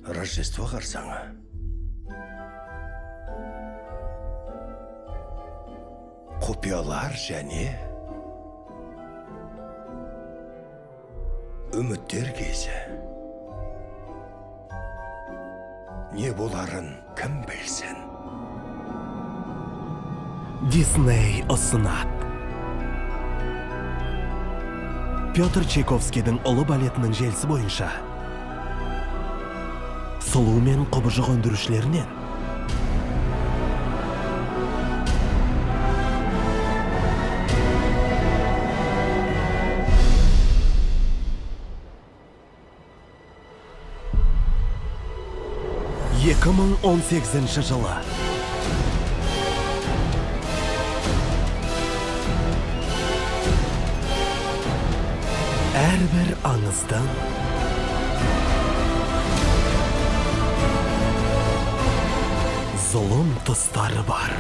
Рождество қарсаңы. Құпиялар және үміттер кезі. Не боларын кім білсін? Дисней ұсынат. Петр Чайковскийдің ұлы балетінің желісі бойынша сұлу мен құбыжық өндірушілерінен жылы әрбір аңыздың зұлым тұстары бар.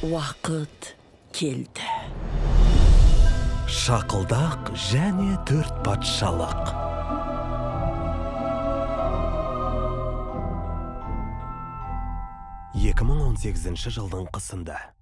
Уақыт келді. Шақылдақ және 4 патшалық. 2018 жылдың қысында.